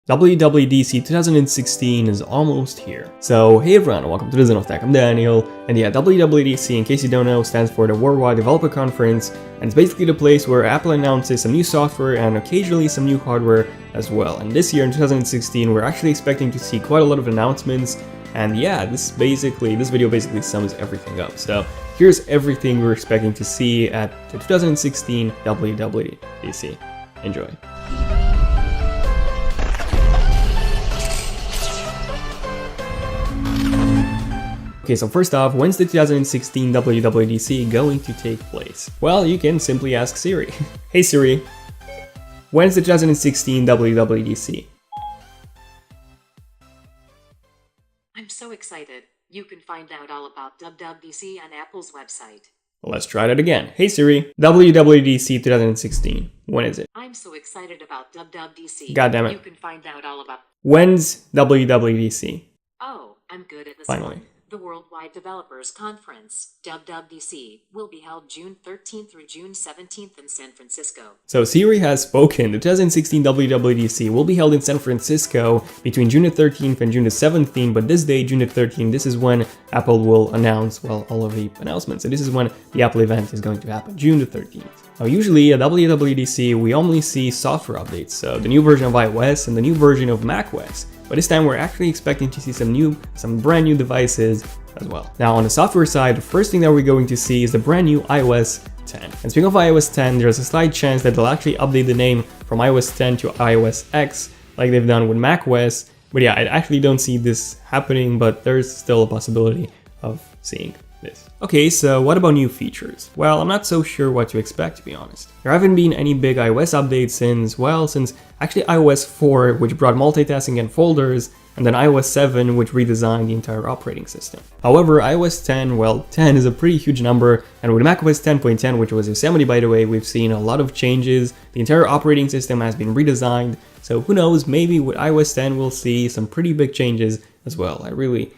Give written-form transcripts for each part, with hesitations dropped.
WWDC 2016 is almost here. So hey everyone, welcome to the Zone of Tech. I'm Daniel, and yeah, WWDC, in case you don't know, stands for the Worldwide Developer Conference, and it's basically the place where Apple announces some new software and occasionally some new hardware as well. And this year in 2016, we're actually expecting to see quite a lot of announcements, and yeah, this video basically sums everything up. So here's everything we're expecting to see at the 2016 WWDC. Enjoy. Okay, so first off, when's the 2016 WWDC going to take place? Well, you can simply ask Siri. Hey Siri, when's the 2016 WWDC? I'm so excited. You can find out all about WWDC on Apple's website. Let's try that again. Hey Siri, WWDC 2016. When is it? I'm so excited about WWDC. God damn it. You can find out all about... When's WWDC? Oh, I'm good at this Finally. one. The Worldwide Developers Conference, WWDC, will be held June 13th through June 17th in San Francisco. So Siri has spoken. The 2016 WWDC will be held in San Francisco between June the 13th and June the 17th, but this day, June the 13th, this is when Apple will announce, well, all of the announcements. So this is when the Apple event is going to happen, June the 13th. Now usually at WWDC, we only see software updates, so the new version of iOS and the new version of macOS. But this time we're actually expecting to see some brand new devices as well. Now on the software side, the first thing that we're going to see is the brand new iOS 10. And speaking of iOS 10, there's a slight chance that they'll actually update the name from iOS 10 to iOS X, like they've done with macOS. But yeah, I actually don't see this happening, but there's still a possibility of seeing this. Okay, so what about new features? Well, I'm not so sure what to expect, to be honest. There haven't been any big iOS updates since actually iOS 4, which brought multitasking and folders, and then iOS 7, which redesigned the entire operating system. However, iOS 10, well, 10 is a pretty huge number, and with macOS 10.10, which was Yosemite by the way, we've seen a lot of changes. The entire operating system has been redesigned, so who knows, maybe with iOS 10 we'll see some pretty big changes as well. I really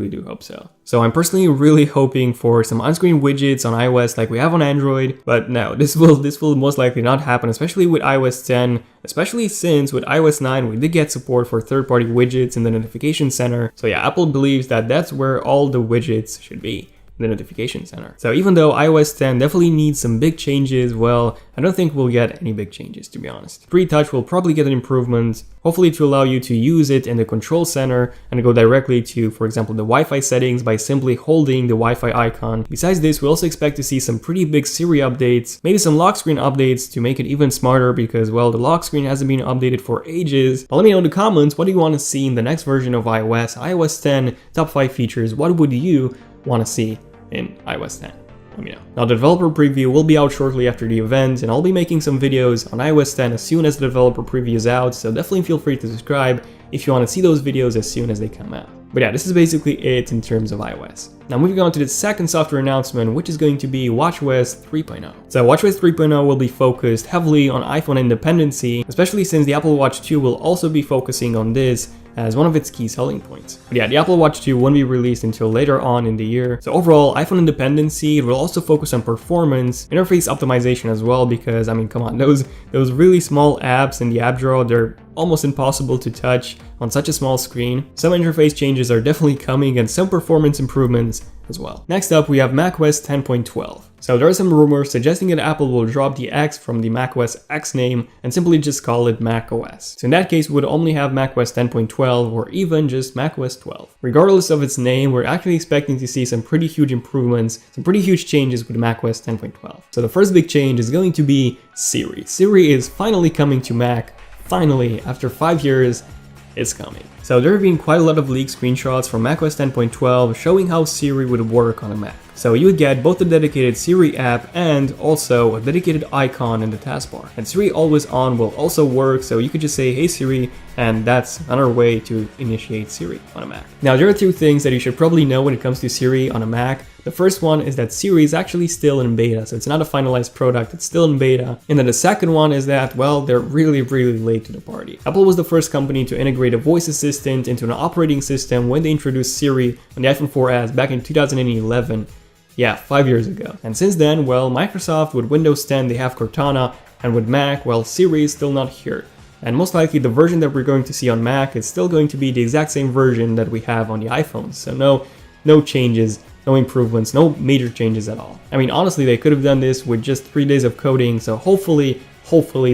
do hope so. So I'm personally really hoping for some on-screen widgets on iOS like we have on Android, but no, this will most likely not happen, especially with iOS 10, especially since with iOS 9 we did get support for third-party widgets in the notification center. So yeah, Apple believes that that's where all the widgets should be, the notification center. So even though iOS 10 definitely needs some big changes, well, I don't think we'll get any big changes, to be honest. Pre-touch will probably get an improvement, hopefully to allow you to use it in the control center and go directly to, for example, the Wi-Fi settings by simply holding the Wi-Fi icon. Besides this, we also expect to see some pretty big Siri updates, maybe some lock screen updates to make it even smarter because, well, the lock screen hasn't been updated for ages. But let me know in the comments, what do you want to see in the next version of iOS? iOS 10, top 5 features, what would you want to see in iOS 10? Let me know. Now the developer preview will be out shortly after the event, and I'll be making some videos on iOS 10 as soon as the developer preview is out, so definitely feel free to subscribe if you want to see those videos as soon as they come out. But yeah, this is basically it in terms of iOS. Now moving on to the second software announcement, which is going to be watchOS 3.0. So watchOS 3.0 will be focused heavily on iPhone independency, especially since the Apple Watch 2 will also be focusing on this as one of its key selling points. But yeah, the Apple Watch 2 won't be released until later on in the year. So overall, iPhone independency, it will also focus on performance, interface optimization as well, because I mean, come on, those really small apps in the app drawer, they're almost impossible to touch on such a small screen. Some interface changes are definitely coming and some performance improvements as well. Next up, we have macOS 10.12. So there are some rumors suggesting that Apple will drop the X from the macOS X name and simply just call it macOS. So in that case, we would only have macOS 10.12 or even just macOS 12. Regardless of its name, we're actually expecting to see some pretty huge improvements, some pretty huge changes with macOS 10.12. So the first big change is going to be Siri. Siri is finally coming to Mac. Finally, after 5 years, it's coming. So there have been quite a lot of leaked screenshots from macOS 10.12 showing how Siri would work on a Mac. So you would get both the dedicated Siri app and also a dedicated icon in the taskbar. And Siri Always On will also work, so you could just say, hey Siri, and that's another way to initiate Siri on a Mac. Now there are two things that you should probably know when it comes to Siri on a Mac. The first one is that Siri is actually still in beta, so it's not a finalized product, it's still in beta. And then the second one is that, well, they're really late to the party. Apple was the first company to integrate a voice assistant into an operating system when they introduced Siri on the iPhone 4S back in 2011. Yeah, 5 years ago. And since then, well, Microsoft with Windows 10, they have Cortana, and with Mac, well, Siri is still not here. And most likely the version that we're going to see on Mac is still going to be the exact same version that we have on the iPhones. So no changes, no improvements, no major changes at all. I mean, honestly, they could have done this with just 3 days of coding. So hopefully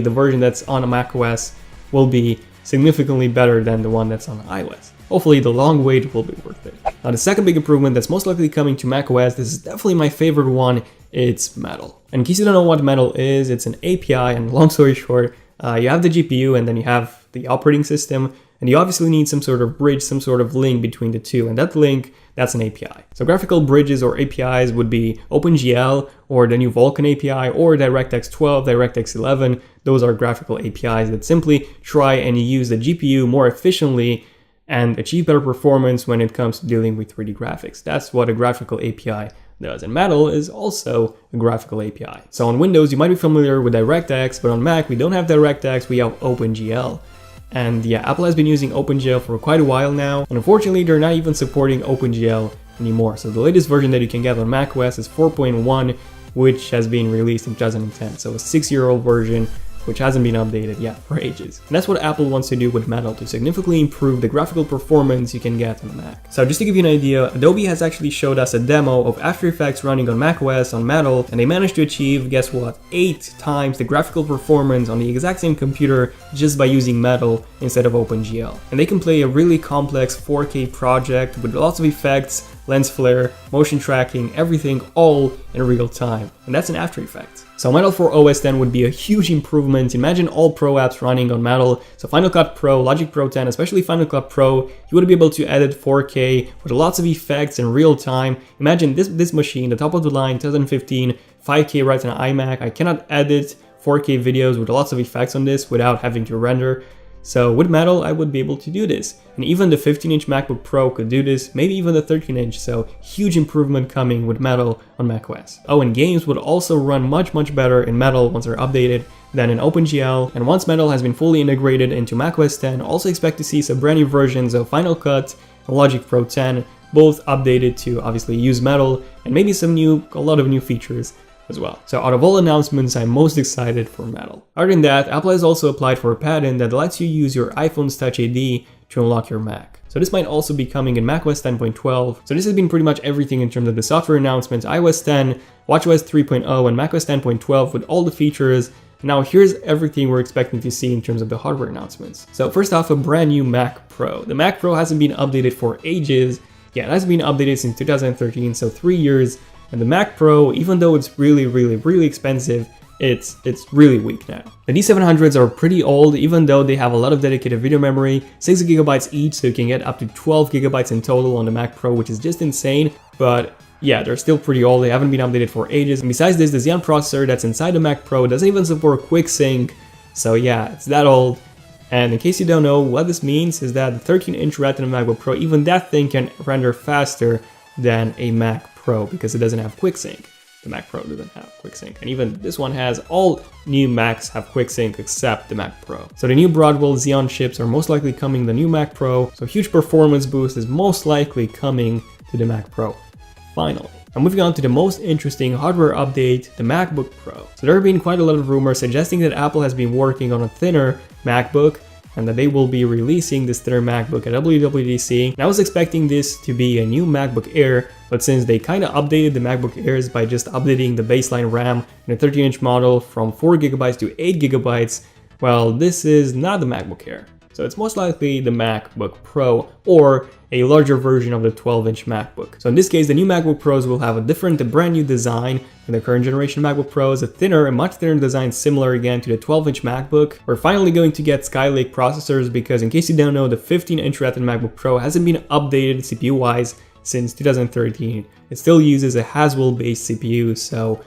the version that's on a macOS will be significantly better than the one that's on iOS. Hopefully the long wait will be worth it. Now the second big improvement that's most likely coming to macOS, this is definitely my favorite one, it's Metal. And in case you don't know what Metal is, it's an API, and long story short, you have the GPU and then you have the operating system, and you obviously need some sort of bridge, some sort of link between the two, and that link, that's an API. So graphical bridges or APIs would be OpenGL or the new Vulkan API or DirectX 12, DirectX 11. Those are graphical APIs that simply try and use the GPU more efficiently and achieve better performance when it comes to dealing with 3D graphics. That's what a graphical API does. And Metal is also a graphical API. So on Windows, you might be familiar with DirectX, but on Mac, we don't have DirectX, we have OpenGL. And yeah, Apple has been using OpenGL for quite a while now, and unfortunately they're not even supporting OpenGL anymore. So the latest version that you can get on macOS is 4.1, which has been released in 2010. So a 6-year-old version, which hasn't been updated yet for ages. And that's what Apple wants to do with Metal, to significantly improve the graphical performance you can get on the Mac. So just to give you an idea, Adobe has actually showed us a demo of After Effects running on macOS on Metal, and they managed to achieve, guess what, 8 times the graphical performance on the exact same computer just by using Metal instead of OpenGL. And they can play a really complex 4K project with lots of effects, lens flare, motion tracking, everything all in real time. And that's in After Effects. So Metal for OS X would be a huge improvement. Imagine all Pro apps running on Metal. So Final Cut Pro, Logic Pro 10, especially Final Cut Pro, you would be able to edit 4K with lots of effects in real time. Imagine this machine, the top of the line, 2015, 5K right on an iMac. I cannot edit 4K videos with lots of effects on this without having to render. So with Metal, I would be able to do this. And even the 15-inch MacBook Pro could do this, maybe even the 13-inch, so huge improvement coming with Metal on macOS. Oh, and games would also run much better in Metal once they're updated than in OpenGL. And once Metal has been fully integrated into macOS X, also expect to see some brand new versions of Final Cut and Logic Pro 10, both updated to obviously use Metal, and maybe a lot of new features as well. So out of all announcements, I'm most excited for Metal. Other than that, Apple has also applied for a patent that lets you use your iPhone's Touch ID to unlock your Mac. So this might also be coming in macOS 10.12. So this has been pretty much everything in terms of the software announcements: iOS 10, watchOS 3.0, and macOS 10.12 with all the features. Now here's everything we're expecting to see in terms of the hardware announcements. So first off, a brand new Mac Pro. The Mac Pro hasn't been updated for ages. Yeah, it hasn't been updated since 2013, so 3 years. And the Mac Pro, even though it's really expensive, it's really weak now. The D700s are pretty old, even though they have a lot of dedicated video memory, 6 GB each, so you can get up to 12 GB in total on the Mac Pro, which is just insane. But yeah, they're still pretty old, they haven't been updated for ages. And besides this, the Xeon processor that's inside the Mac Pro doesn't even support QuickSync. So yeah, it's that old. And in case you don't know, what this means is that the 13-inch Retina MacBook Pro, even that thing can render faster than a Mac Pro because it doesn't have QuickSync. The Mac Pro doesn't have QuickSync, and even this one has. All new Macs have QuickSync except the Mac Pro. So the new Broadwell Xeon chips are most likely coming to the new Mac Pro, so huge performance boost is most likely coming to the Mac Pro, finally. Now moving on to the most interesting hardware update, the MacBook Pro. So there have been quite a lot of rumors suggesting that Apple has been working on a thinner MacBook, and that they will be releasing this thinner MacBook at WWDC. And I was expecting this to be a new MacBook Air, but since they kind of updated the MacBook Airs by just updating the baseline RAM in a 13-inch model from 4 GB to 8 GB, well, this is not the MacBook Air. So it's most likely the MacBook Pro or a larger version of the 12-inch MacBook. So in this case, the new MacBook Pros will have a brand new design than the current generation MacBook Pros, a much thinner design similar again to the 12-inch MacBook. We're finally going to get Skylake processors because, in case you don't know, the 15-inch Retina MacBook Pro hasn't been updated CPU-wise since 2013. It still uses a Haswell-based CPU, so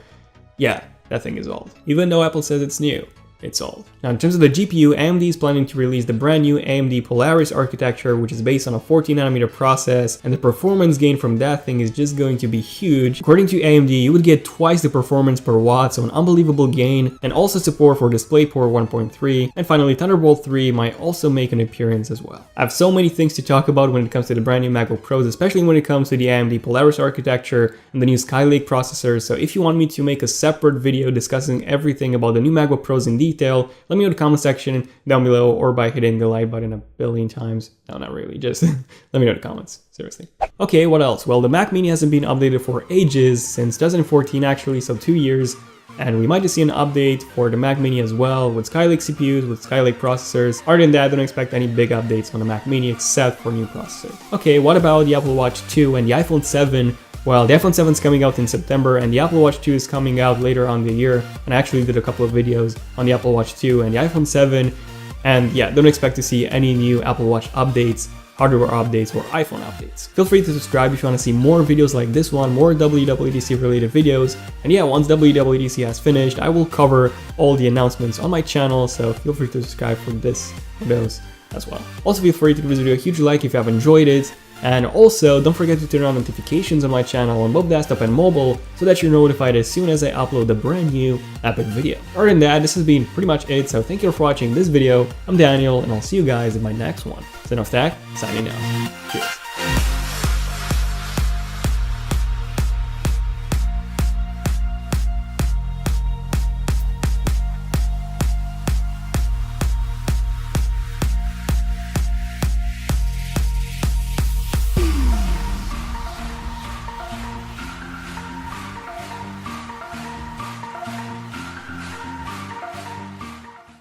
yeah, that thing is old. Even though Apple says it's new, it's old. Now in terms of the GPU, AMD is planning to release the brand new AMD Polaris architecture, which is based on a 14nm process, and the performance gain from that thing is just going to be huge. According to AMD, you would get twice the performance per watt, so an unbelievable gain, and also support for DisplayPort 1.3, and finally Thunderbolt 3 might also make an appearance as well. I have so many things to talk about when it comes to the brand new MacBook Pros, especially when it comes to the AMD Polaris architecture and the new Skylake processors, so if you want me to make a separate video discussing everything about the new MacBook Pros in detail, detail, let me know in the comment section down below or by hitting the like button a billion times. No, not really, just let me know in the comments, seriously. Okay, what else? Well, the Mac Mini hasn't been updated for ages, since 2014 actually, so 2 years. And we might just see an update for the Mac Mini as well, with Skylake CPUs, with Skylake processors. Other than that, don't expect any big updates on the Mac Mini except for new processors. Okay, what about the Apple Watch 2 and the iPhone 7? Well, the iPhone 7 is coming out in September and the Apple Watch 2 is coming out later on the year. And I actually did a couple of videos on the Apple Watch 2 and the iPhone 7. And yeah, don't expect to see any new Apple Watch updates, hardware updates, or iPhone updates. Feel free to subscribe if you want to see more videos like this one, more WWDC related videos. And yeah, once WWDC has finished, I will cover all the announcements on my channel, so feel free to subscribe for those as well. Also feel free to give this video a huge like if you have enjoyed it. And also, don't forget to turn on notifications on my channel on both desktop and mobile so that you're notified as soon as I upload a brand new epic video. Other than that, this has been pretty much it, so thank you for watching this video. I'm Daniel, and I'll see you guys in my next one. Zenostach, signing out. Cheers.